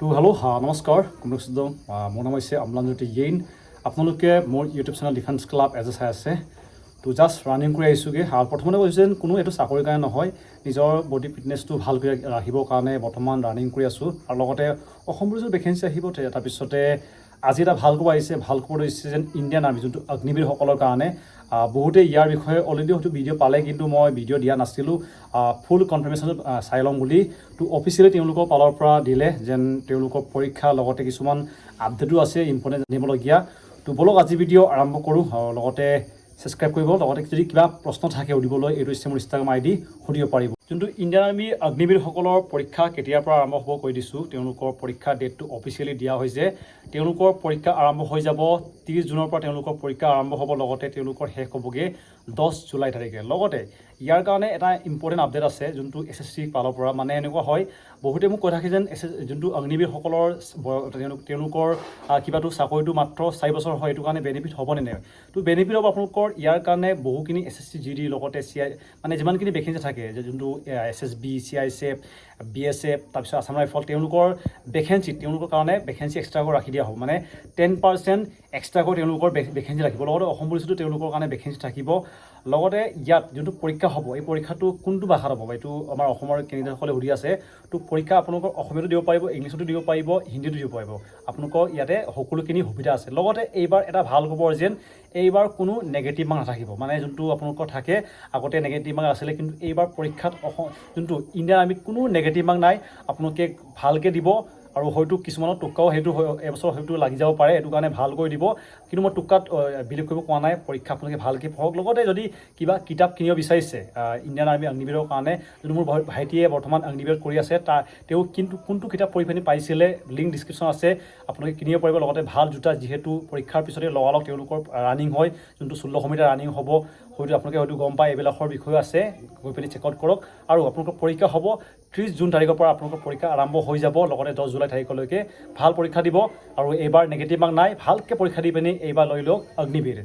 তো হেল্ল' নমস্কাৰ কুমৰচুদ্দম মোৰ নাম হৈছে অম্লানজ্যোতি জৈন আপোনালোকে মোৰ ইউটিউব চেনেল ডিফেন্স ক্লাব এজ চাই আছে তো জাষ্ট ৰানিং কৰি আহিছোঁগৈ প্ৰথমতে কৈছোঁ যেন কোনো এইটো চাকৰিৰ কাৰণে নহয় নিজৰ বডি ফিটনেছটো ভালকৈ ৰাখিবৰ কাৰণে বৰ্তমান ৰানিং কৰি আছোঁ আৰু লগতে অসম পুলিচৰ ভেকেঞ্চি আহিব তাৰপিছতে আজি এটা ভাল খবৰ আহিছে ভাল খবৰ হৈছে যেন ইণ্ডিয়ান আৰ্মি যোনটো অগ্নিবীৰসকলৰ কাৰণে বহুতে ইয়াৰ বিষয়ে অলৰেডি হয়তো ভিডিঅ' পালে কিন্তু মই ভিডিঅ' দিয়া নাছিলোঁ ফুল কনফাৰ্মেশ্যন চাই ল'ম বুলি তো অফিচিয়েলি তেওঁলোকৰ ফালৰ পৰা দিলে যেন তেওঁলোকৰ পৰীক্ষা লগতে কিছুমান আপডেটো আছে ইম্পৰ্টেণ্ট জানিবলগীয়া তো বলক আজি ভিডিঅ' আৰম্ভ কৰোঁ লগতে ছাবস্ক্ৰাইব কৰিব লগতে যদি কিবা প্ৰশ্ন থাকে সুধিবলৈ এইটো হৈছে মোৰ ইনষ্টাগ্ৰাম আইডি সুধিব পাৰিব যোনটো ইণ্ডিয়ান আৰ্মি অগ্নিবীৰসকলৰ পৰীক্ষা কেতিয়াৰ পৰা আৰম্ভ হ'ব কৈ দিছোঁ তেওঁলোকৰ পৰীক্ষা ডেটটো অফিচিয়েলি দিয়া হৈছে তেওঁলোকৰ পৰীক্ষা আৰম্ভ হৈ যাব 30 জুনৰ পৰা তেওঁলোকৰ পৰীক্ষা আৰম্ভ হ'ব লগতে তেওঁলোকৰ শেষ হ'বগৈ 10 জুলাই তাৰিখে লগতে ইয়াৰ কাৰণে এটা ইম্পৰ্টেণ্ট আপডেট আছে যোনটো SSC ফালৰ পৰা মানে এনেকুৱা হয় বহুতে মোক কৈ থাকে যেন যোনটো অগ্নিবীৰসকলৰ তেওঁলোকৰ কিবাটো চাকৰিটো মাত্ৰ 4 বছৰ হয় এইটো কাৰণে বেনিফিট হ'ব নে নাই তো বেনিফিট হ'ব আপোনালোকৰ ইয়াৰ কাৰণে বহুখিনি SSC GD লগতে CI মানে যিমানখিনি ভেকেঞ্চি থাকে যে যোনটো SSB CISF BSF তাৰপিছত আছাম ৰাইফল তেওঁলোকৰ ভেকেঞ্চি তেওঁলোকৰ কাৰণে ভেকেঞ্চি এক্সট্ৰাকৈ ৰাখি দিয়া হ'ব মানে 10% এক্সট্ৰাকৈ তেওঁলোকৰ ভেকেঞ্চি ৰাখিব লগতে অসম পুলিচতো তেওঁলোকৰ কাৰণে ভেকেঞ্চি থাকিব লগতে ইয়াত যোনটো পৰীক্ষা হ'ব এই পৰীক্ষাটো কোনটো ভাষাত হ'ব এইটো আমাৰ অসমৰ কেন্দ্ৰীয়সকলে সুধি আছে তো পৰীক্ষা আপোনালোকৰ অসমীয়াতো দিব পাৰিব ইংলিছতো দিব পাৰিব হিন্দীতো দিব পাৰিব আপোনালোকৰ ইয়াতে সকলোখিনি সুবিধা আছে লগতে এইবাৰ এটা ভাল খবৰ যেন এইবাৰ কোনো নেগেটিভ মাৰ্ক নাথাকিব মানে যোনটো আপোনালোকৰ থাকে আগতে নেগেটিভ মাৰ্ক আছিলে কিন্তু এইবাৰ পৰীক্ষাত যোনটো ইণ্ডিয়ান আৰ্মিত কোনো নেগেটিভ মাৰ্ক নাই আপোনালোকে ভালকৈ দিব আৰু হয়তো কিছুমানৰ টোক্কাও সেইটো এবছৰ হয়তো লাগি যাব পাৰে এইটো কাৰণে ভালকৈ দিব কিন্তু মই টোক্কাত বিলিভ কৰিব কোৱা নাই পৰীক্ষা আপোনালোকে ভালকৈ পঢ়ক লগতে যদি কিবা কিতাপ কিনিব বিচাৰিছে ইণ্ডিয়ান আৰ্মি অগ্নিবীৰৰ কাৰণে যোনটো মোৰ ভাইটিয়ে বৰ্তমান অগ্নিবীৰত কৰি আছে তেওঁ কিন্তু কোনটো কিতাপ পঢ়ি পিনি পাইছিলে লিংক ডিছক্ৰিপশ্যন আছে আপোনালোকে কিনিব পাৰিব লগতে ভাল জোতা যিহেতু পৰীক্ষাৰ পিছতে লগালগ তেওঁলোকৰ ৰানিং হয় যোনটো 1600 মিটাৰ ৰানিং হ'ব হয়তো আপোনালোকে হয়তো গম পায় এইবিলাকৰ বিষয়ে আছে গৈ পিনি চেক আউট কৰক আৰু আপোনালোকৰ পৰীক্ষা হ'ব 30 জুন তাৰিখৰ পৰা আপোনালোকৰ পৰীক্ষা আৰম্ভ হৈ যাব লগতে 10 জুলাই তাৰিখলৈকে ভাল পৰীক্ষা দিব আৰু এইবাৰ নেগেটিভ মাৰ্ক নাই ভালকৈ পৰীক্ষা দি পিনি এইবাৰ লৈ লওক অগ্নিবীৰ